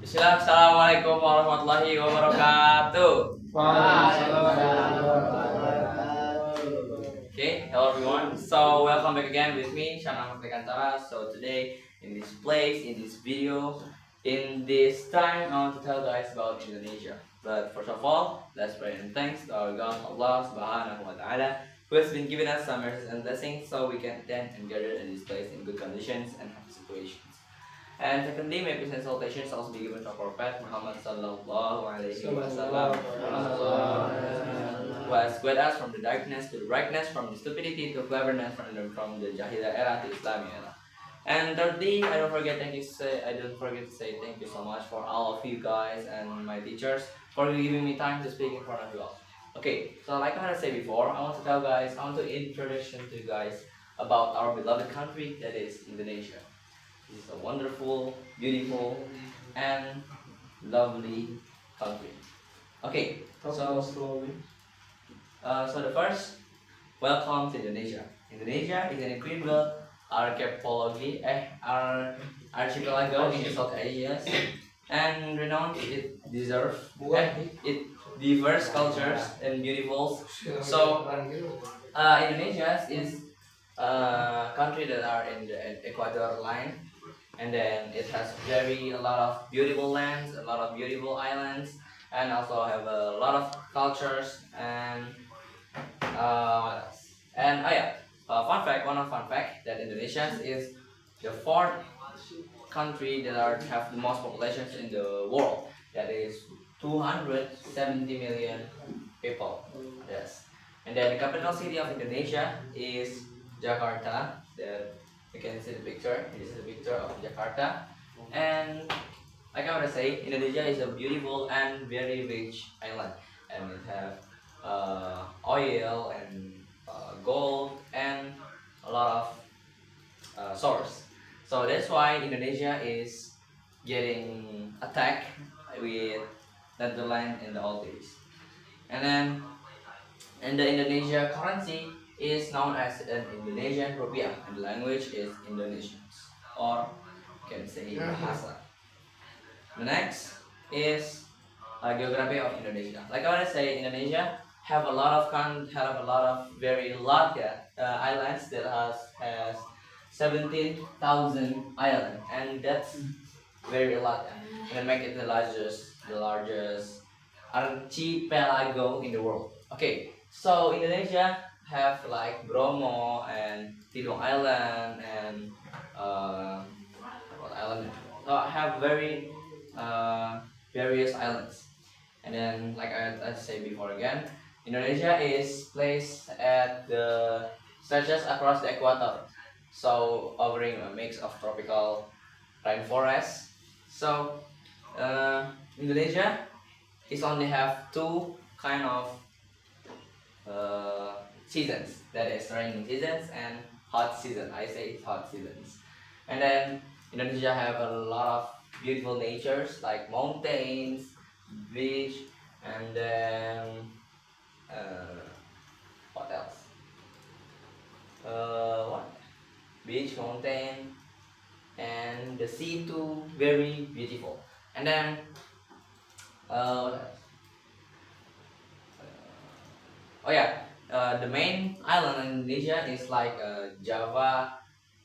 Assalamualaikum warahmatullahi wabarakatuh. Okay, hello everyone. So welcome back again with me, Shana Mekantara. So today, in this place, in this video, in this time, I want to tell guys about Indonesia. But first of all, let's pray and thanks to our God Allah Subhanahu wa Taala, who has been giving us some mercies and blessings, so we can attend and gather in this place in good conditions and happy situations. And secondly, may peace and salutations also be given to our Prophet Muhammad Sallallahu Alaihi Wasallam, who has guided us from the darkness to the brightness, from the stupidity to cleverness, from the Jahiliyyah era to Islamic era. And thirdly, I don't forget to say thank you so much for all of you guys and my teachers for giving me time to speak in front of you all. Okay, so like I said before, I want to introduce to you guys about our beloved country, that is Indonesia. This is a wonderful, beautiful, and lovely country. Okay, so the first, welcome to Indonesia. Indonesia is an incredible archipelago in South Asia, and renowned it deserves it diverse cultures and beautiful. So Indonesia is a country that are in the equator line, and then it has a lot of beautiful lands, a lot of beautiful islands, and also have a lot of cultures and what else? And fun fact that Indonesia is the fourth country that have the most populations in the world. That is 270 million people. Yes. And then the capital city of Indonesia is Jakarta. That you can see the picture. This is the picture of Jakarta. And like I want to say, Indonesia is a beautiful and very rich island, and it have oil and gold and a lot of source. So that's why Indonesia is getting attacked with Netherlands in the old days. And then, the Indonesia currency is known as an Indonesian rupiah, and the language is Indonesian, or you can say Bahasa. The next is geography of Indonesia. Like I want to say, Indonesia have a lot of very large islands that has 17,000 islands, and that's very a lot. And make it the largest archipelago in the world. Okay, so Indonesia have like Bromo and Tidung Island and what island? So have very various islands. And then, like I said before again, Indonesia is placed at the stretches across the equator, so offering a mix of tropical rainforest. So Indonesia is only have two kind of seasons, that is rainy seasons and hot season. I say it's hot seasons. And then Indonesia have a lot of beautiful natures like mountains, beach, and then what else? What? Beach, mountain, and the sea too, very beautiful. And then what else? The main island in Indonesia is like Java,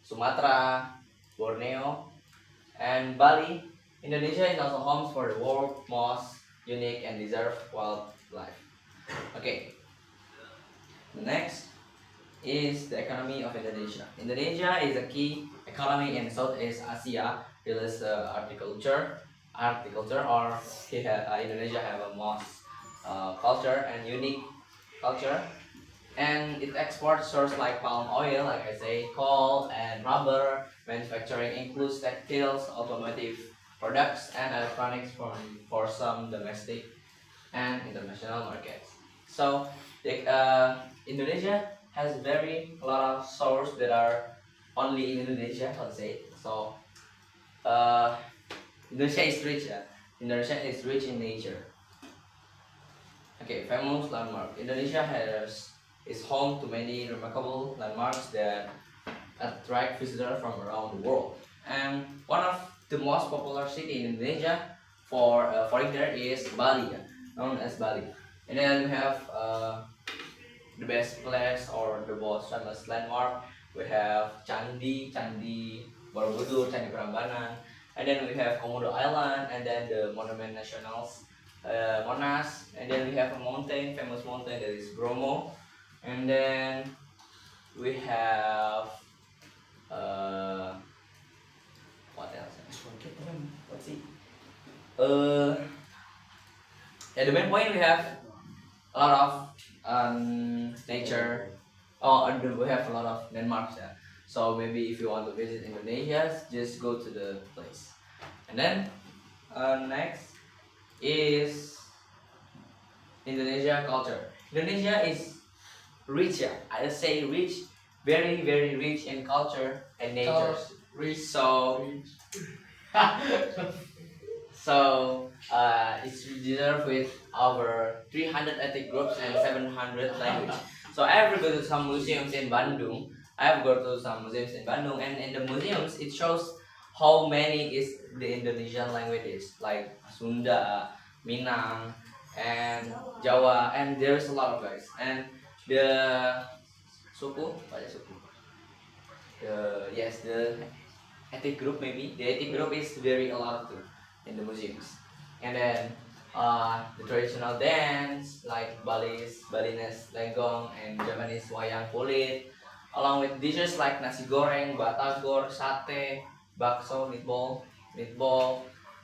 Sumatra, Borneo, and Bali. Indonesia is also home for the world's most unique and deserved wildlife. Okay. The next is the economy of Indonesia. Indonesia is a key economy in Southeast Asia. It is agriculture, or Indonesia have a most culture and unique culture, and it exports sources like palm oil, like I say, coal and rubber. Manufacturing includes textiles, automotive products, and electronics for some domestic and international markets. So Indonesia has a lot of sources that are only in Indonesia, let's say. So Indonesia is rich. Indonesia is rich in nature. Okay, famous landmark. Indonesia is home to many remarkable landmarks that attract visitors from around the world. And one of the most popular city in Indonesia for foreigner is Bali, known as Bali. And then we have the best place or the most famous landmark. We have Candi Borobudur, Candi Prambanan, and then we have Komodo Island, and then the Monument Nationals, Monas, and then we have a mountain, famous mountain that is Bromo, and then we have what else? Let's see. At the main point we have a lot of nature. Oh, and we have a lot of landmarks. Yeah. So maybe if you want to visit Indonesia, just go to the place. And then next is Indonesia culture. Indonesia is rich. Yeah, I just say rich, very very rich in culture and nature. Rich. So it's reserved with over 300 ethnic groups and 700 languages. So I have go to some museums in Bandung. And in the museums it shows how many is the Indonesian languages like Sunda, Minang, and Jawa, and there's a lot of guys. And the suku, the ethnic group maybe. The ethnic group is very a lot too in the museums. And then the traditional dance like Balinese Lenggong and Japanese Wayang Kulit, along with dishes like nasi goreng, batagor, sate, bakso, meatball,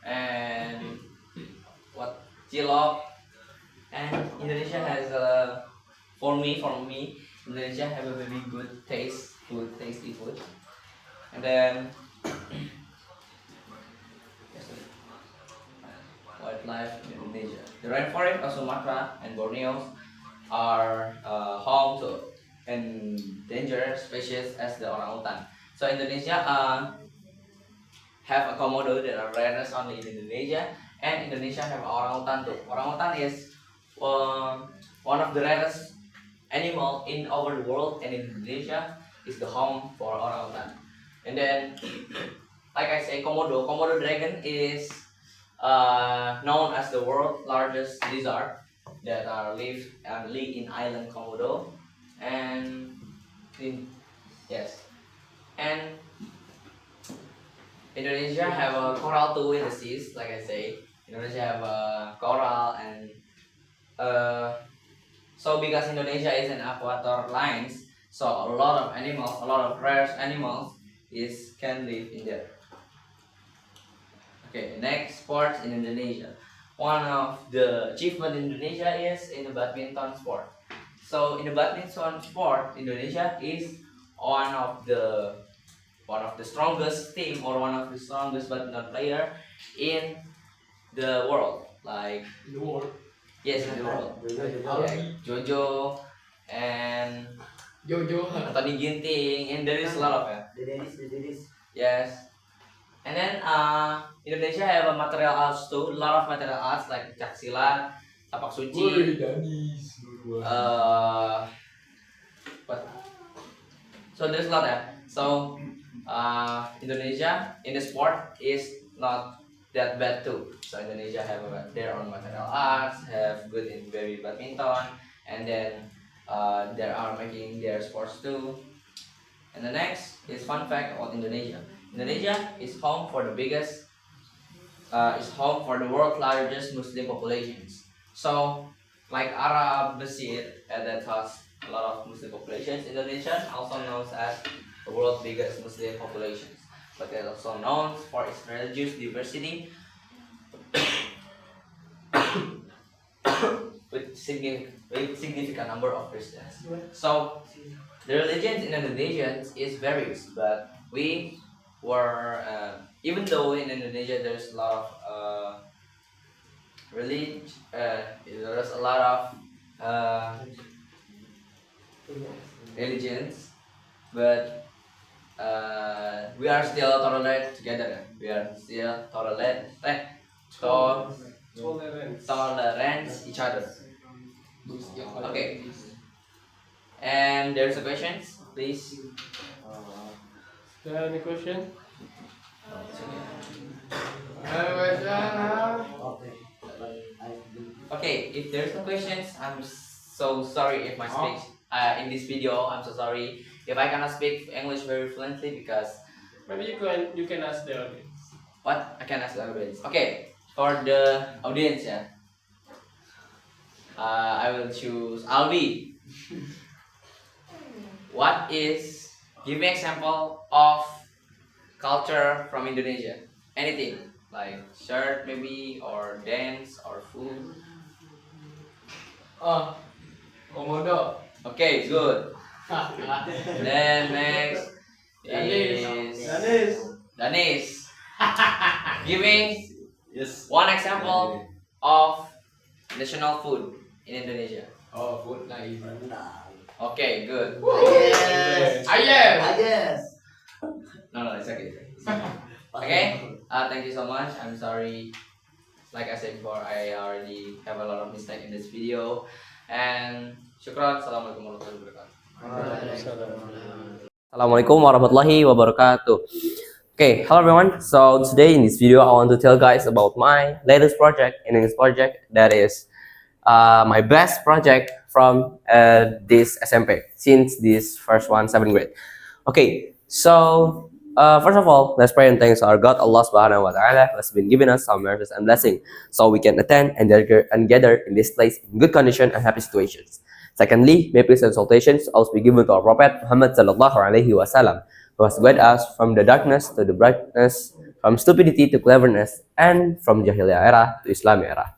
and what cilok. And Indonesia has for me, Indonesia have a very good tasty food. And then wildlife in Indonesia. The rainforest of Sumatra and Borneo are home to endangered species as the orangutan. So Indonesia have a komodo that are rarest only in Indonesia, and Indonesia have orangutan too. Orangutan is one of the rarest animal in over the world, and Indonesia is the home for orangutan. And then, like I say, Komodo dragon is known as the world's largest lizard that live in island Komodo, and and Indonesia have a coral too in the seas. Like I say, Indonesia have a coral, and so because Indonesia is an equator lines, so a lot of animals, a lot of rare animals can live in there. Okay, next sport in Indonesia. One of the achievement in Indonesia is in the badminton sport. So in the badminton sport, Indonesia is one of the strongest team or one of the strongest badminton player in the world. Like In the world. yes, in the world. Like Jojo and Jojo. Anthony Ginting, and there is a lot of The daddies. yes. And then Indonesia have a material arts too, a lot of material arts like pencak silat, tapak suci, Daddies. what? So there's a lot. So Indonesia in the sport is not that bad too. So Indonesia have their own material arts, have good in very badminton, and then they are making their sports too. And the next is fun fact about Indonesia. Indonesia is home for the world's largest Muslim populations. So, like Arab, Mesir, that has a lot of Muslim populations, Indonesia also known as the world's biggest Muslim populations. But it is also known for its religious diversity with significant number of Christians. So, the religions in Indonesia is various, but we were even though in Indonesia there's a lot of there's a lot of religions, but we are still tolerate together. We are still tolerate each other. Okay. And there's a question, please. Any question? Okay, if there's no questions, I'm so sorry if my speech in this video. I'm so sorry if I cannot speak English very fluently because Maybe you can ask the audience. what I can ask the audience. Okay, for the audience, yeah, I will choose Alvi. What is give me example of culture from Indonesia? Anything like shirt maybe or dance or food. Komodo. Okay, good. Then next is Danis. Give me one example of national food in Indonesia. Oh, food like Okay, good. ayam. No, it's okay. Okay. Thank you so much. I'm sorry. Like I said before, I already have a lot of mistake in this video. And syukran. Assalamualaikum warahmatullahi wabarakatuh. Assalamualaikum warahmatullahi wabarakatuh. Okay, hello everyone. So today in this video, I want to tell guys about my latest project. In this project, that is my best project from this SMP since this first one, 7th grade. Okay, so first of all, let's pray and thanks our God Allah Subhanahu wa Taala who has been giving us some mercies and blessing, so we can attend and gather in this place in good condition and happy situations. Secondly, may peace and salutations also be given to our Prophet Muhammad Sallallahu Alaihi Wasallam, who has guided us from the darkness to the brightness, from stupidity to cleverness, and from Jahiliyah era to Islam era.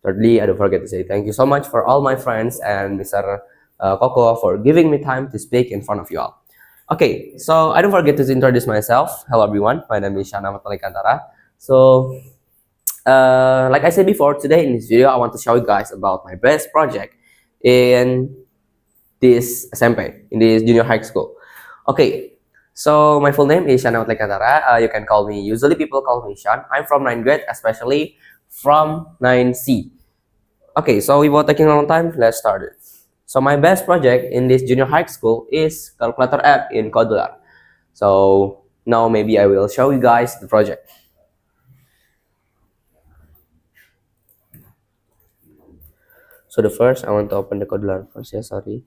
Thirdly, I don't forget to say thank you so much for all my friends and Mr. Koko for giving me time to speak in front of you all. Okay, so I don't forget to introduce myself. Hello everyone, my name is Shana Kantara. So, like I said before, today in this video, I want to show you guys about my best project in this SMP, in this junior high school. Okay, so my full name is Shana Kantara. You can call me, usually people call me Shan. I'm from 9th grade, especially from 9C. Okay, so without taking a long time, let's start it. So my best project in this junior high school is calculator app in Kodular. So now maybe I will show you guys the project. So the first, I want to open the Kodular first, yeah, sorry.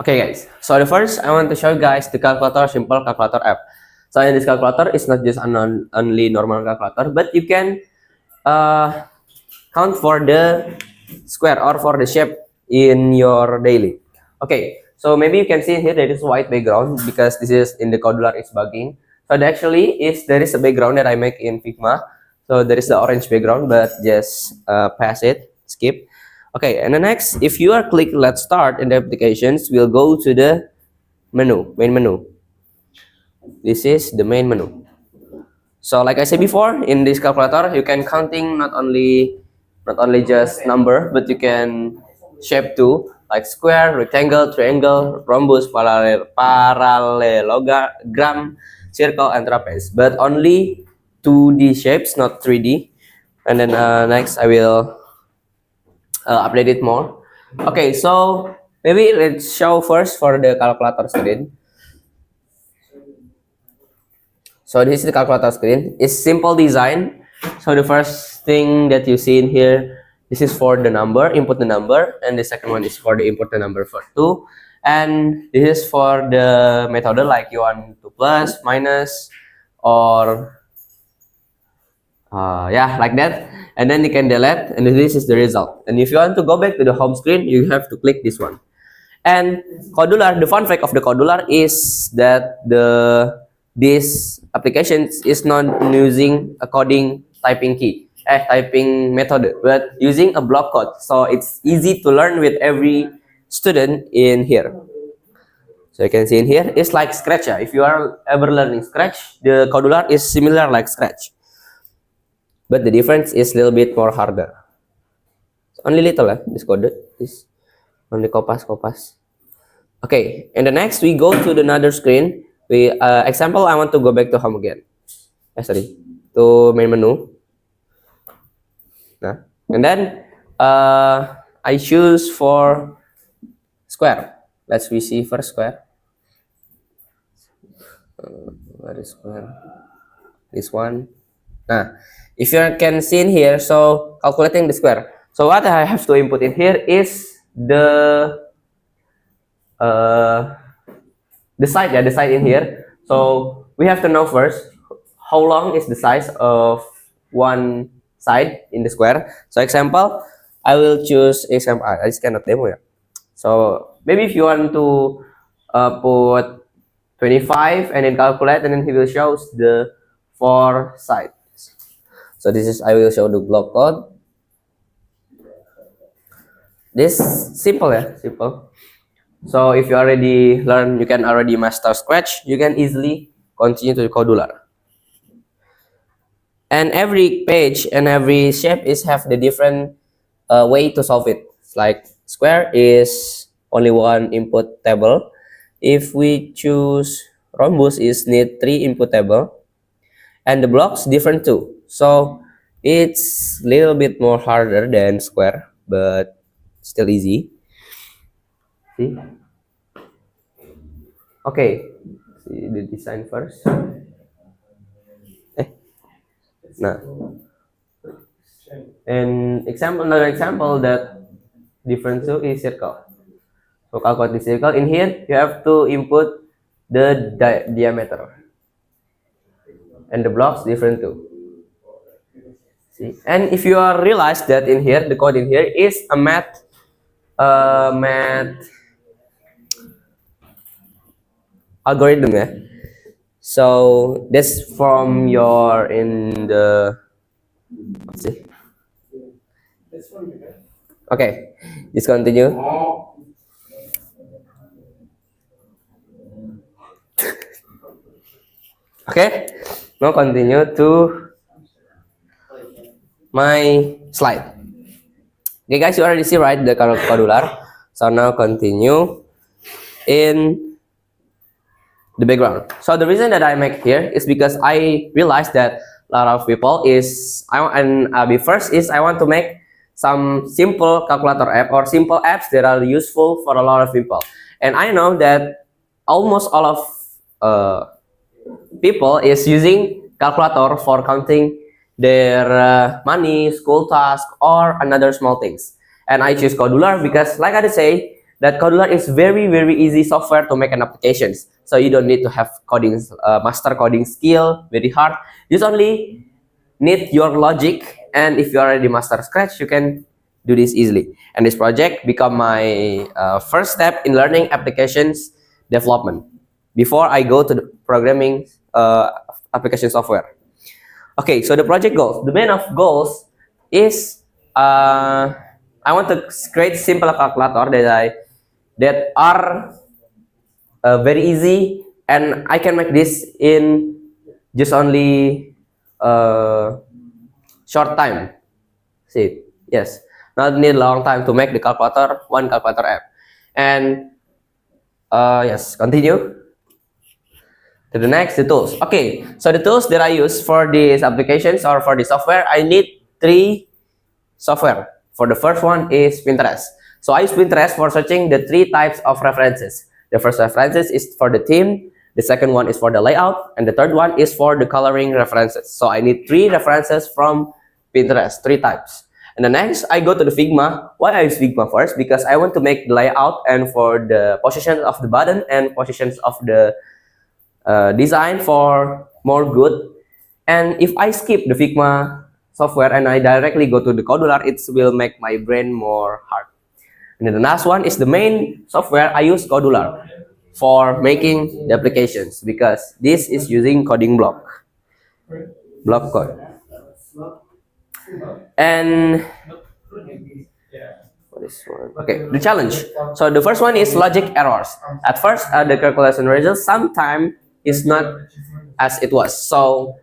Okay guys, so the first I want to show you guys the calculator, simple calculator app. So in this calculator, it's not just an only normal calculator, but you can count for the square or for the shape in your daily. Okay, so maybe you can see here there is white background because this is in the Kodular, it's bugging. So actually is there is a background that I make in Figma. So there is the orange background, but just pass it, skip. Okay, and the next, if you are click let's start in the applications, we'll go to the menu, main menu. This is the main menu. So like I said before, in this calculator, you can counting not only just number, but you can shape too, like square, rectangle, triangle, rhombus, parallelogram, circle, and trapeze. But only 2D shapes, not 3D. And then next, I will update it more. Okay, so maybe let's show first for the calculator screen. So this is the calculator screen. It's simple design. So the first thing that you see in here, this is for the number, input the number, and the second one is for the input the number for 2. And this is for the method, like you want to plus, minus, or yeah, like that. And then you can delete, and this is the result. And if you want to go back to the home screen, you have to click this one. And Kodular, the fun fact of the Kodular is that this application is not using a coding typing key, typing method, but using a block code. So it's easy to learn with every student in here. So you can see in here, it's like Scratch. If you are ever learning Scratch, the Codular is similar like Scratch. But the difference is a little bit more harder. Only little this code. This only kopas. Okay, and the next we go to another screen. We example, I want to go back to home again. Sorry, to main menu. Nah, and then I choose for square. Let's we see first square. Where is square? This one. Nah, if you can see in here, so calculating the square. So what I have to input in here is the side, the side in here. So we have to know first how long is the size of one side in the square. So example, I will choose example. I just cannot demo ya. So maybe if you want to put 25 and then calculate, and then he will show the 4 sides. So this is, I will show the block code. This simple simple. So if you already learn, you can already master Scratch, you can easily continue to the Codular. And every page and every shape is have the different way to solve it. Like square is only one input table. If we choose rhombus, is need 3 input table, and the blocks different too. So it's a little bit more harder than square, but still easy. See? Okay, see the design first. Nah, and another example that different too is circle. So calculate the circle. In here, you have to input the diameter, and the blocks different too. See, and if you are realize that in here, the code in here is a math algorithm. So that's from your in the, let's see. Okay, just continue. Okay, now continue to my slide. Okay guys, you already see right the Codular. So now continue in the background. So the reason that I make here is because I realized that a lot of people is I want to make some simple calculator app or simple apps that are useful for a lot of people. And I know that almost all of people is using calculator for counting their money, school task, or another small things. And I choose Codular because, like I say, that Codular is very easy software to make an applications. So you don't need to have coding, master coding skill, very hard. You just only need your logic, and if you already master Scratch, you can do this easily. And this project become my first step in learning applications development before I go to the programming application software. Okay, so the project goals. The main of goals is I want to create simple calculator that are very easy, and I can make this in just only short time. See, yes, not need long time to make the one calculator app. And yes, continue to the next, the tools. Okay, so the tools that I use for these applications or for the software, I need 3 software. For the first one is Pinterest. So I use Pinterest for searching the 3 types of references. The first references is for the theme, the second one is for the layout, and the third one is for the coloring references. So I need 3 references from Pinterest, 3 types. And the next, I go to the Figma. Why I use Figma first? Because I want to make the layout and for the position of the button and positions of the design for more good. And if I skip the Figma software and I directly go to the Codular, it will make my brain more hard. And then the last one is the main software. I use Codular for making the applications because this is using coding block code. And What is one? Okay, the challenge. So the first one is logic errors. At first, the calculation result sometimes is not as it was. So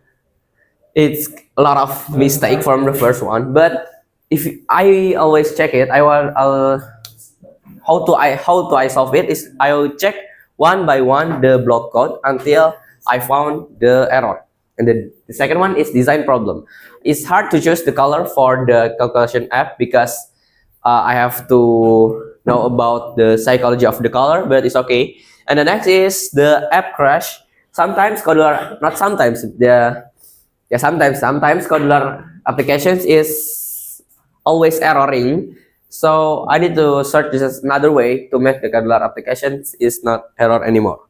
it's a lot of mistake from the first one. But if I always check it, how to I solve it is I will check one by one the block code until I found the error. And then the second one is design problem. It's hard to choose the color for the calculation app because I have to know about the psychology of the color, but it's okay. And the next is the app crash. Sometimes Codeler, not sometimes, sometimes Codeler applications is always erroring. So I need to search this another way to make the Codeler applications is not error anymore.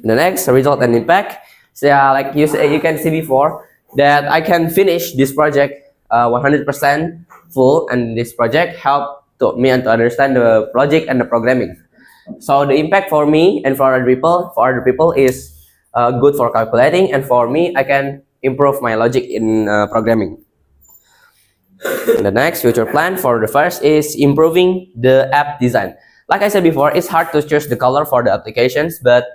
The next, result and impact. So yeah, like you can see before that I can finish this project 100% full, and this project helped me to understand the logic and the programming. So the impact for me and for other people is good for calculating, and for me I can improve my logic in programming. And the next future plan for the first is improving the app design. Like I said before, it's hard to choose the color for the applications, but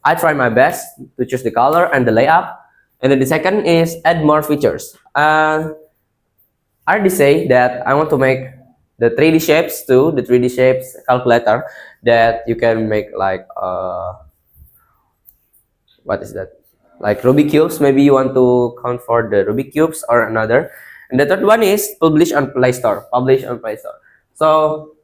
I try my best to choose the color and the layout. And then the second is add more features. I already say that I want to make the 3D shapes too, the 3D shapes calculator that you can make like what is that? Like Rubik cubes. Maybe you want to count for the Rubik cubes or another. And the third one is publish on Play Store. So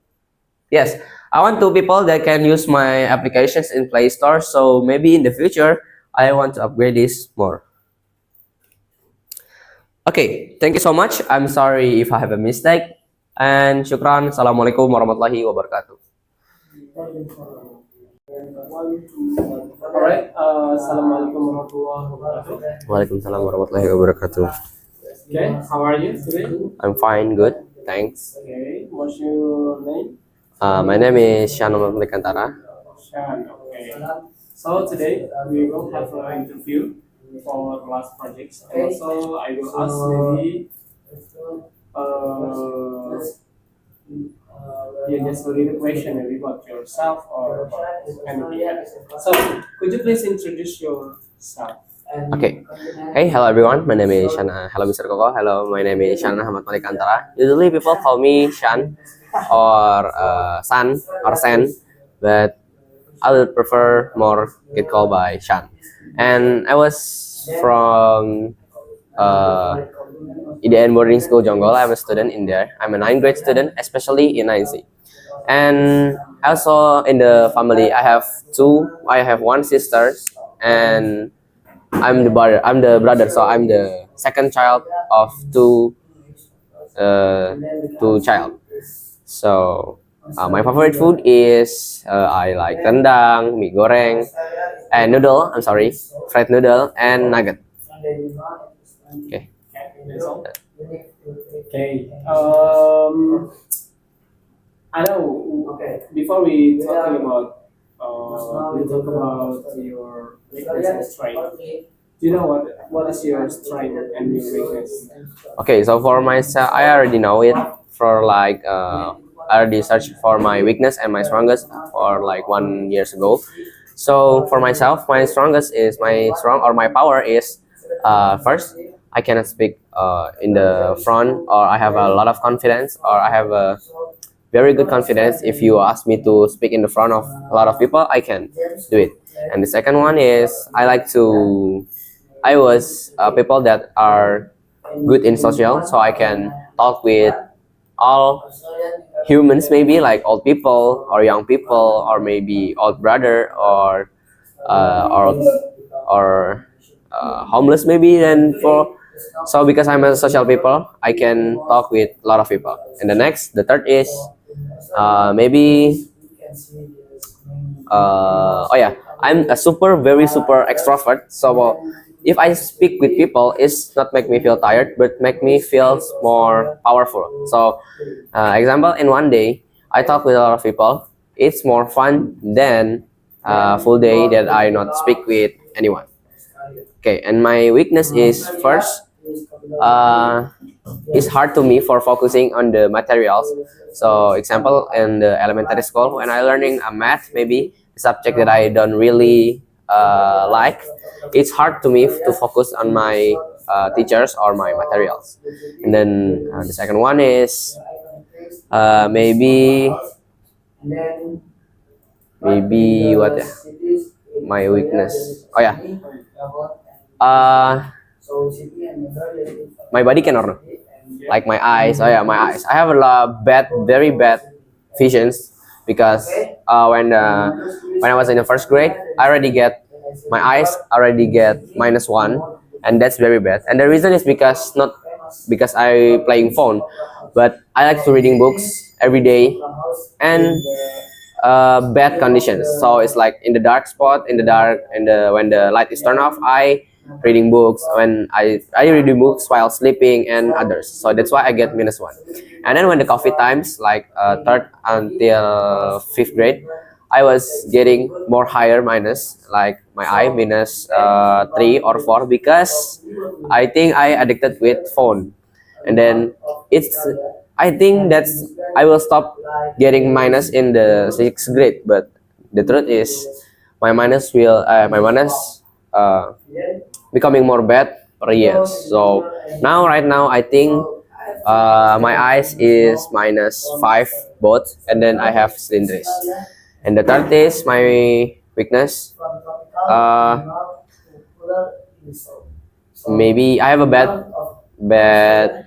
yes, I want two people that can use my applications in Play Store. So maybe in the future, I want to upgrade this more. Okay, thank you so much. I'm sorry if I have a mistake. And syukran. Assalamualaikum warahmatullahi wabarakatuh. Alright, Assalamualaikum warahmatullahi wabarakatuh. Waalaikumsalam warahmatullahi wabarakatuh. Okay, how are you today? I'm fine, good. Thanks. Okay, what's your name? My name is Shan Kantara. Shan, okay. So today we will have an interview for the last projects. And also I will ask maybe you just read a question maybe about yourself or about anything else. So could you please introduce yourself? Okay. Hey, hello everyone. My name is Shana. Hello, Mr. Koko. Hello, my name is Shan Ahmad Malik Kantara. Usually people call me Shan or San or Sen, but I would prefer more get called by Shan. And I was from IDN Boarding School Jonggol. I'm a student in there. I'm a 9th grade student, especially in 9C. And also in the family, I have one sister, and I'm the brother, so I'm the second child of two child. So my favorite food is I like rendang, mie goreng, and noodle. I'm sorry, fried noodle and nugget. Okay. That's all. Okay. I know. Before we talk about your weakness and strength. Do you know what is your strength and your weakness? Okay, so for myself, I already know it. For like I already searched for my weakness and my strongest for like 1 year ago. So for myself, my strongest is my power is first, I cannot speak in the front, or I have a lot of confidence, or I have a very good confidence. If you ask me to speak in the front of a lot of people, I can do it. And the second one is I was people that are good in social, so I can talk with all humans, maybe like old people or young people, or maybe old brother or homeless maybe. And so because I'm a social people, I can talk with a lot of people. And the third is maybe I'm a very super extrovert. So if I speak with people, it's not make me feel tired, but make me feel more powerful. So example, in one day I talk with a lot of people, it's more fun than a full day that I not speak with anyone. Okay, and my weakness is first it's hard to me for focusing on the materials. So example, in the elementary school, when I learning a math, maybe a subject that I don't really like, it's hard to me to focus on my teachers or my materials. And then the second one is maybe what ya? My weakness. Oh yeah, my body can or no? Like my eyes. Oh yeah, my eyes. I have a lot very bad visions because when I was in the first grade, I already get my eyes already get -1, and that's very bad. And the reason is because not because I playing phone, but I like to reading books every day and bad conditions. So it's like in the dark spot, in the dark, and when the light is turned off, I reading books when I reading books while sleeping and others. So that's why I get -1. And then when the COVID times, like third until fifth grade, I was getting more higher minus, like my eye -3 or 4 because I think I addicted with phone. And then I think that's I will stop getting minus in the sixth grade. But the truth is my minus becoming more bad per year. So right now I think my eyes is -5 both, and then I have cylindris. And the third is my weakness. Maybe I have a bad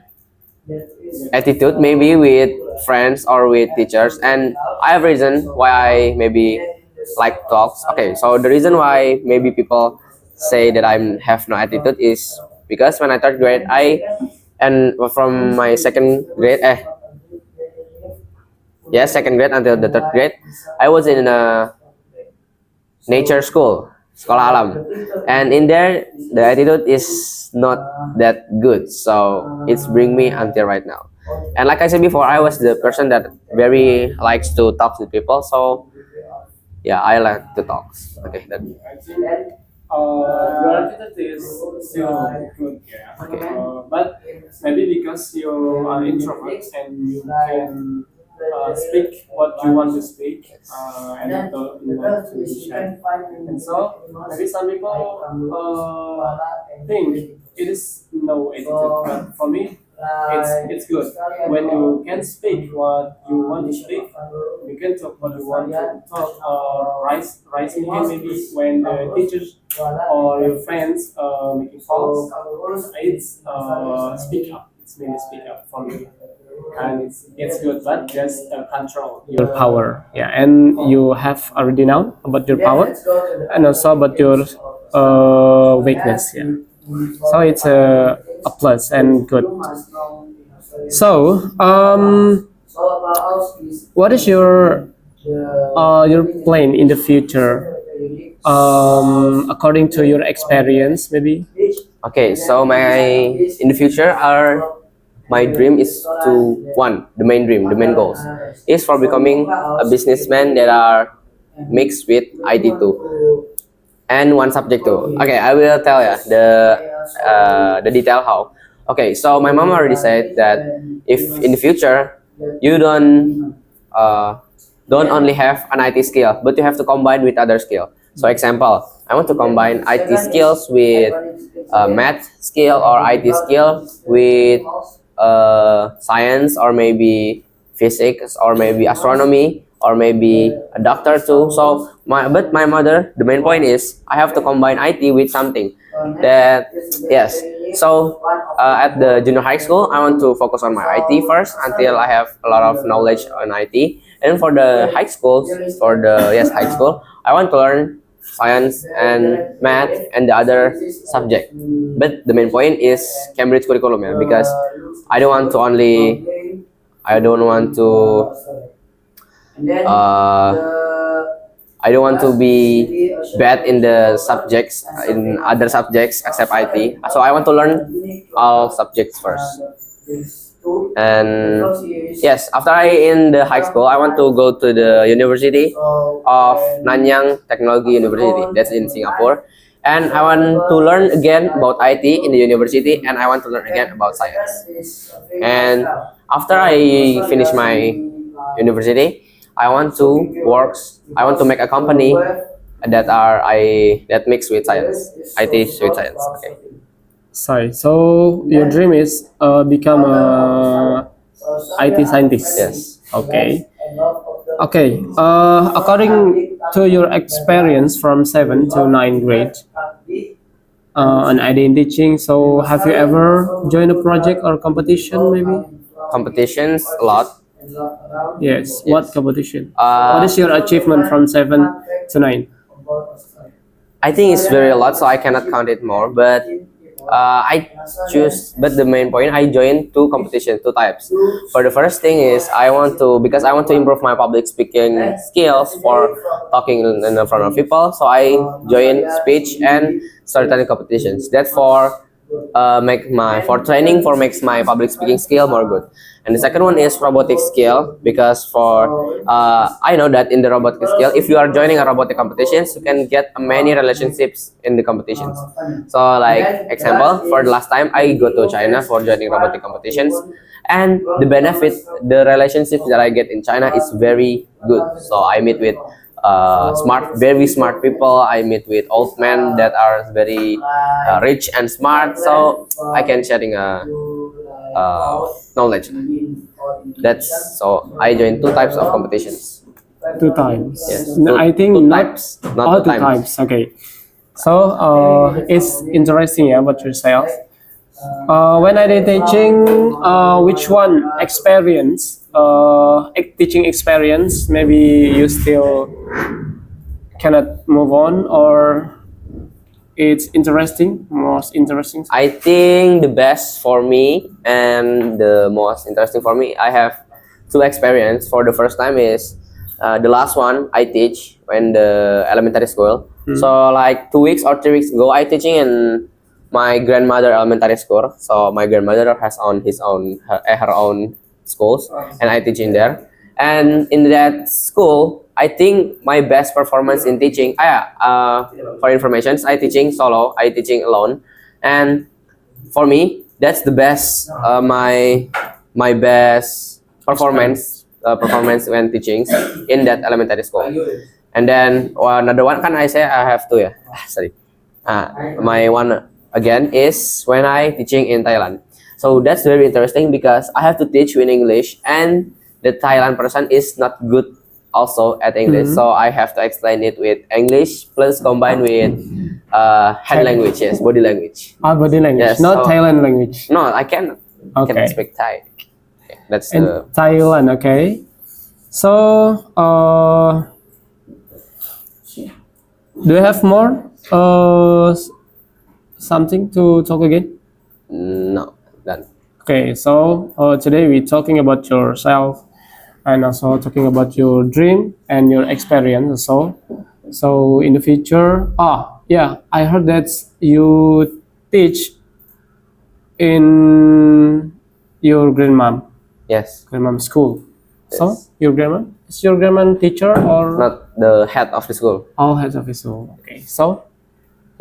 attitude, maybe with friends or with teachers, and I have reason why I maybe like talks. Okay, so the reason why maybe people say that I have no attitude is because when I third grade, and from my second grade, second grade until the third grade, I was in a nature school, sekolah alam, and in there the attitude is not that good, so it's bring me until right now. And like I said before, I was the person that very likes to talk to people, so yeah, I like to talk. Okay, that. I think your attitude is still good, yeah. Okay. But maybe because you are introvert and you can speak what you want to speak and you want to share. And so maybe some people think it is no attitude, but for me it's good when you can speak what you want to speak. You can talk what you want to talk, or raise your hand maybe when the teachers or your friends making calls. It's speak up. It's mainly speak up for me, and it's good, but just control your power. Yeah, and you have already know about your power, and also about your weakness. Yeah, so it's a plus and good. So what is your plan in the future? According to your experience, maybe. Okay, so in the future my dream is to the main goals is for becoming a businessman that are mixed with IT too, and one subject too. Okay, I will tell you the detail how. Okay, so my mom already said that if in the future you don't only have an IT skill, but you have to combine with other skill. So example, I want to combine IT skills with math skill or IT skill with science or maybe physics or maybe astronomy or maybe a doctor too. So my mother, the main point is I have to combine IT with something that yes. So at the junior high school, I want to focus on my IT first until I have a lot of knowledge on IT. And for the high school, high school, I want to learn science and math and the other subject. But the main point is Cambridge curriculum, yeah, because I don't want to be bad in the subjects, in other subjects except IT. So I want to learn all subjects first. And yes, after I in the high school, I want to go to the University of Nanyang Technology University. That's in Singapore. and I want to learn again about IT in the university, and I want to learn again about science. And after I finish my university, I want to make a company that mix with science, IT with science. Okay. Sorry. So your dream is become a IT scientist. Yes. Okay. Okay. According to your experience from 7 to 9 grade on ID in teaching, so have you ever joined a project or competition maybe? Competitions a lot. Yes. What competition? Uh, What is your achievement from 7 to 9? I think it's very a lot, so I cannot count it more. But But the main point, I joined two competitions, two types. For the first thing is because I want to improve my public speaking skills for talking in front of people. So I joined speech and storytelling competitions. That for training for makes my public speaking skill more good. And the second one is robotic skill, because I know that in the robotic skill, if you are joining a robotic competitions, you can get many relationships in the competitions. So like example, for the last time I go to China for joining robotic competitions, and the relationships that I get in China is very good. So I meet with very smart people. I meet with old men that are very rich and smart. So I can sharing knowledge. So I joined two types of competitions. 2 times. Yes. I think two not types, not two 2 times. times. Okay. So it's interesting about yourself. When I did teaching, which one experience, teaching experience, maybe you still cannot move on, or it's interesting, most interesting? I think the best for me and the most interesting for me, I have two experience. For the first time is the last one I teach in the elementary school. So like 2 weeks or 3 weeks ago, I teaching in my grandmother elementary school. So my grandmother has her own schools, and I teach in there. And in that school, I think my best performance in teaching. For information, I teaching solo, I teaching alone, and for me, that's the best. My best performance when teaching in that elementary school. And then another one, can I say I have two? Yeah, sorry. My one again is when I teaching in Thailand. So that's very interesting because I have to teach in English, and the Thailand person is not good also at English. So I have to explain it with English plus combined with hand language, yes, body language. Body language, Yes, not so- Thailand language. No, I can Okay. speak Thai. Okay, that's In the Thailand, okay. So, do you have more something to talk again? no done. Okay, so today we're talking about yourself and also talking about your dream and your experience. So in the future, yeah, I heard that you teach in your grandmom Yes, school. So Yes. your grandma is your grandma teacher or not the head of the school. head of school? Okay, so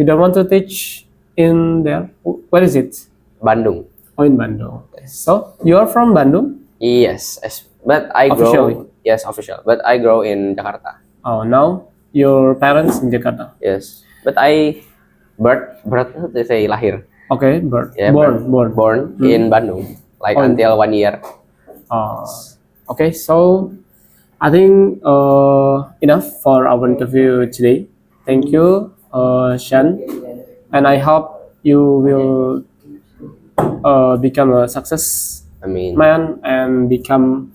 you don't want to teach in there. Where is it? Bandung. Oh, in Bandung. So you are from Bandung? Yes, but I Officially? grow. Yes, official. But I grow in Jakarta. Oh, now your parents in Jakarta. Yes, but I they say lahir. Okay, born. Yeah, born in Bandung, like Oh, in- until 1 year. Okay, so I think enough for our interview today. Thank you, Shan, and I hope you will become a success I mean, man and become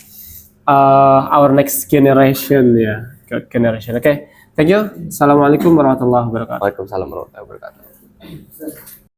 our next generation. Yeah, good generation. Okay, thank you. Assalamualaikum warahmatullahi wabarakatuh. Waalaikumsalam warahmatullahi wabarakatuh.